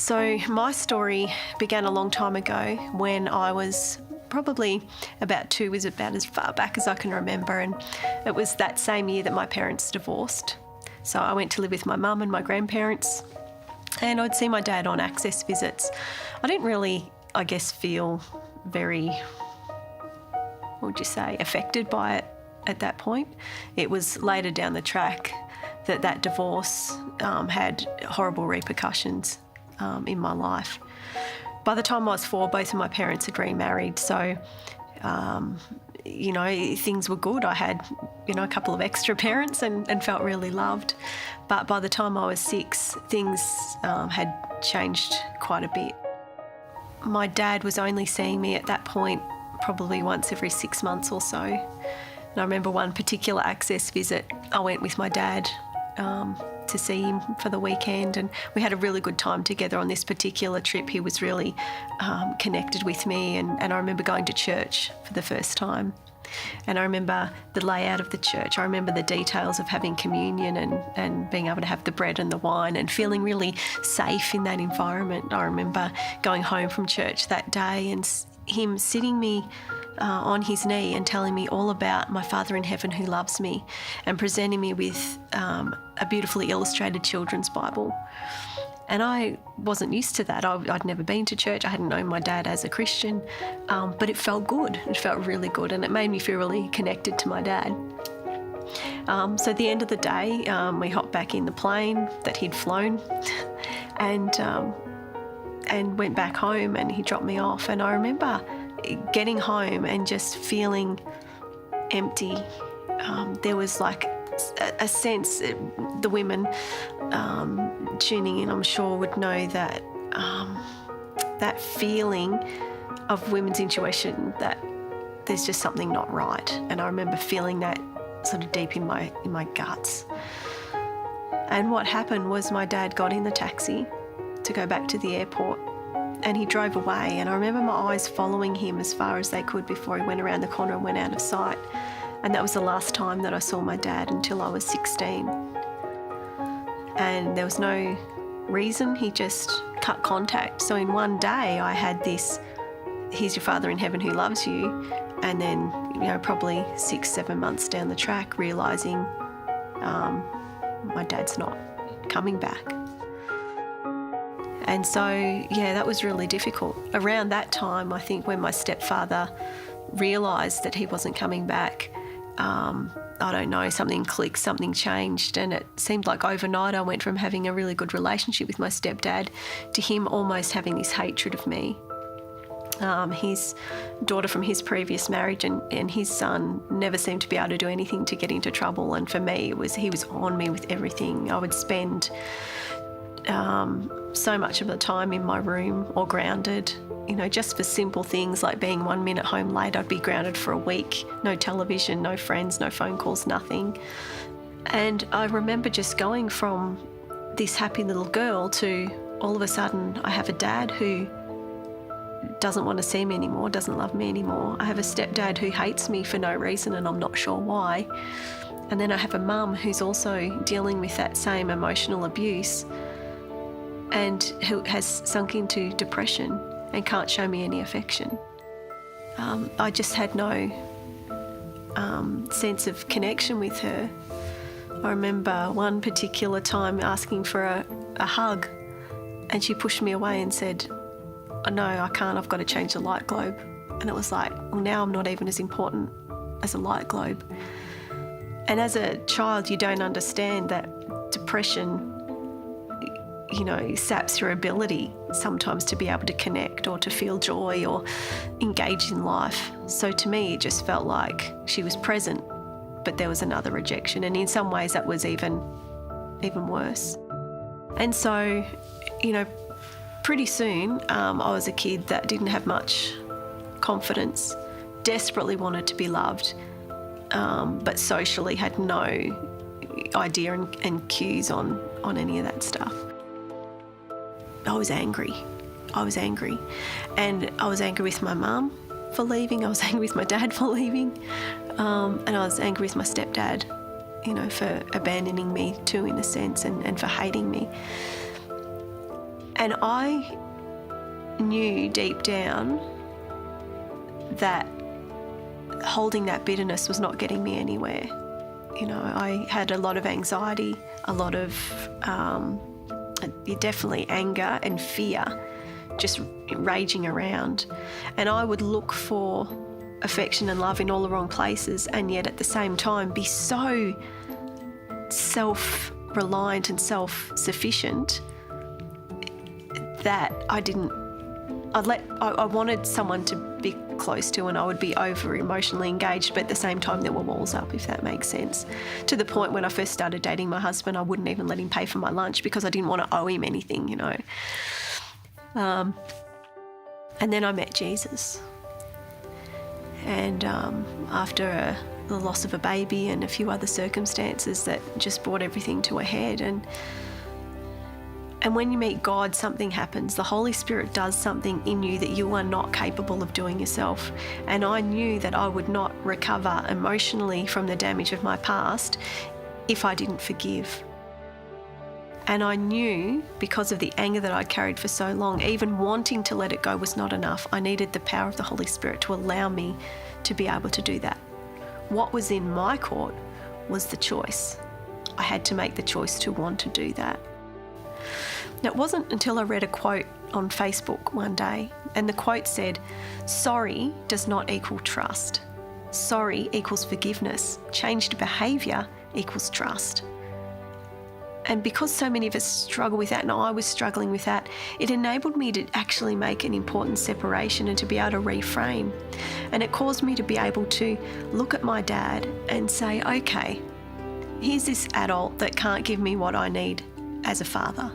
So my story began a long time ago when I was probably about 2, was about as far back as I can remember, and it was that same year that my parents divorced. So I went to live with my mum and my grandparents, and I'd see my dad on access visits. I didn't really, I guess, feel very, what would you say, affected by it at that point. It was later down the track that divorce had horrible repercussions in my life. By the time I was 4, both of my parents had remarried, so things were good. I had, a couple of extra parents and felt really loved. But by the time I was 6, things had changed quite a bit. My dad was only seeing me at that point probably once every 6 months or so. And I remember one particular access visit, I went with my dad to see him for the weekend, and we had a really good time together on this particular trip. He was really connected with me, and I remember going to church for the first time. And I remember the layout of the church. I remember the details of having communion and being able to have the bread and the wine and feeling really safe in that environment. I remember going home from church that day and him sitting me on his knee and telling me all about my Father in heaven who loves me, and presenting me with a beautifully illustrated children's Bible. And I wasn't used to that. I'd never been to church. I hadn't known my dad as a Christian, but it felt good. It felt really good, and it made me feel really connected to my dad. So at the end of the day, we hopped back in the plane that he'd flown and went back home, and he dropped me off. And I remember getting home and just feeling empty. There was like a sense, the women tuning in, I'm sure, would know that that feeling of women's intuition, that there's just something not right. And I remember feeling that sort of deep in my guts. And what happened was my dad got in the taxi to go back to the airport, and he drove away. And I remember my eyes following him as far as they could before he went around the corner and went out of sight. And that was the last time that I saw my dad until I was 16. And there was no reason, he just cut contact. So in one day I had this, here's your Father in heaven who loves you, and then, probably 6-7 months down the track, realising my dad's not coming back. And so, that was really difficult. Around that time, I think, when my stepfather realised that he wasn't coming back, I don't know, something clicked, something changed, and it seemed like overnight I went from having a really good relationship with my stepdad to him almost having this hatred of me. His daughter from his previous marriage and his son never seemed to be able to do anything to get into trouble, and for me he was on me with everything. I would spend so much of the time in my room or grounded, just for simple things like being 1 minute home late, I'd be grounded for a week. No television, no friends, no phone calls, nothing. And I remember just going from this happy little girl to all of a sudden I have a dad who doesn't want to see me anymore, doesn't love me anymore. I have a stepdad who hates me for no reason and I'm not sure why. And then I have a mum who's also dealing with that same emotional abuse and who has sunk into depression and can't show me any affection. I just had no sense of connection with her. I remember one particular time asking for a hug, and she pushed me away and said, "Oh, no, I can't, I've got to change the light globe." And it was like, well, now I'm not even as important as a light globe. And as a child, you don't understand that depression saps your ability sometimes to be able to connect or to feel joy or engage in life. So to me, it just felt like she was present, but there was another rejection. And in some ways that was even worse. And so, pretty soon I was a kid that didn't have much confidence, desperately wanted to be loved, but socially had no idea and cues on any of that stuff. I was angry. And I was angry with my mum for leaving. I was angry with my dad for leaving. And I was angry with my stepdad, for abandoning me too, in a sense, and for hating me. And I knew deep down that holding that bitterness was not getting me anywhere. You know, I had a lot of anxiety, a lot of definitely anger and fear just raging around. And I would look for affection and love in all the wrong places, and yet at the same time be so self-reliant and self-sufficient that I wanted someone to be close to, and I would be over emotionally engaged, but at the same time there were walls up, if that makes sense. To the point when I first started dating my husband, I wouldn't even let him pay for my lunch because I didn't want to owe him anything, you know. And then I met Jesus. And after the loss of a baby and a few other circumstances that just brought everything to a head, and when you meet God, something happens. The Holy Spirit does something in you that you are not capable of doing yourself. And I knew that I would not recover emotionally from the damage of my past if I didn't forgive. And I knew, because of the anger that I'd carried for so long, even wanting to let it go was not enough. I needed the power of the Holy Spirit to allow me to be able to do that. What was in my court was the choice. I had to make the choice to want to do that. Now, it wasn't until I read a quote on Facebook one day, and the quote said, "Sorry does not equal trust. Sorry equals forgiveness. Changed behaviour equals trust." And because so many of us struggle with that, and I was struggling with that, it enabled me to actually make an important separation and to be able to reframe. And it caused me to be able to look at my dad and say, okay, here's this adult that can't give me what I need as a father.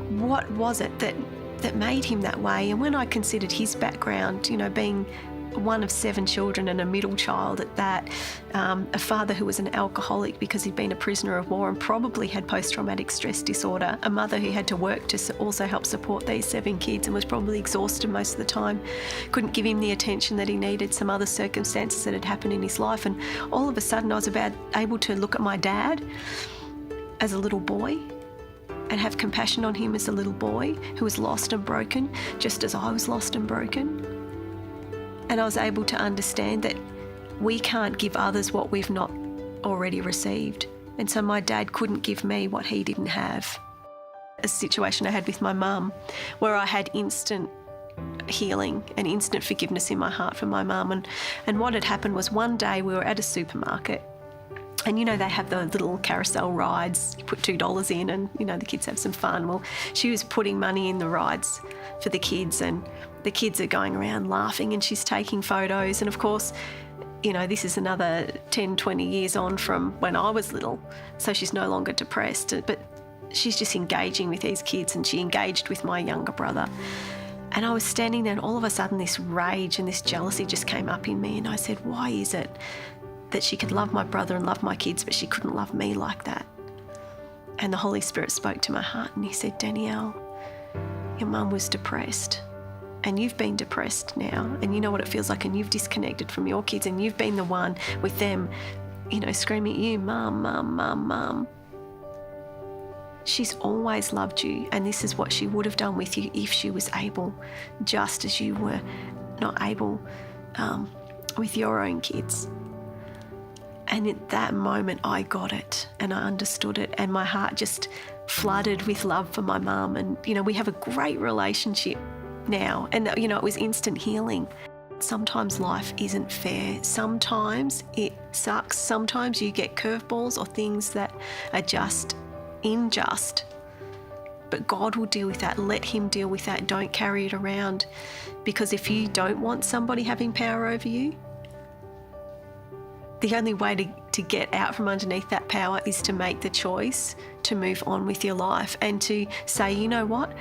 What was it that made him that way? And when I considered his background, you know, being one of 7 children and a middle child at that, a father who was an alcoholic because he'd been a prisoner of war and probably had post-traumatic stress disorder, a mother who had to work to also help support these 7 kids and was probably exhausted most of the time, couldn't give him the attention that he needed, some other circumstances that had happened in his life. And all of a sudden I was able to look at my dad as a little boy and have compassion on him as a little boy who was lost and broken, just as I was lost and broken. And I was able to understand that we can't give others what we've not already received. And so my dad couldn't give me what he didn't have. A situation I had with my mum where I had instant healing and instant forgiveness in my heart for my mum. And what had happened was one day we were at a supermarket, and you know they have the little carousel rides, you put $2 in and you know the kids have some fun. Well, she was putting money in the rides for the kids, and the kids are going around laughing and she's taking photos. And of course, you know, this is another 10, 20 years on from when I was little, so she's no longer depressed, but she's just engaging with these kids, and she engaged with my younger brother. And I was standing there and all of a sudden this rage and this jealousy just came up in me, and I said, why is it that she could love my brother and love my kids, but she couldn't love me like that? And the Holy Spirit spoke to my heart and he said, Danielle, your mum was depressed and you've been depressed now, and you know what it feels like, and you've disconnected from your kids, and you've been the one with them, you know, screaming at you, Mum, Mum, Mum, Mum. She's always loved you, and this is what she would have done with you if she was able, just as you were not able with your own kids. And at that moment I got it and I understood it, and my heart just flooded with love for my mum. And, you know, we have a great relationship now, and, you know, it was instant healing. Sometimes life isn't fair. Sometimes it sucks. Sometimes you get curveballs or things that are just unjust. But God will deal with that. Let him deal with that. Don't carry it around, because if you don't want somebody having power over you, the only way to get out from underneath that power is to make the choice to move on with your life and to say, you know what?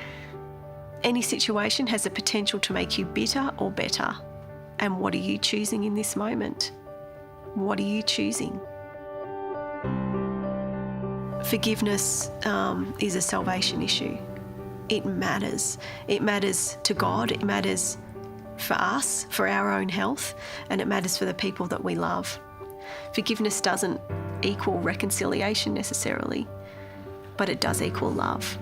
Any situation has the potential to make you bitter or better. And what are you choosing in this moment? What are you choosing? Forgiveness is a salvation issue. It matters. It matters to God. It matters for us, for our own health, and it matters for the people that we love. Forgiveness doesn't equal reconciliation necessarily, but it does equal love.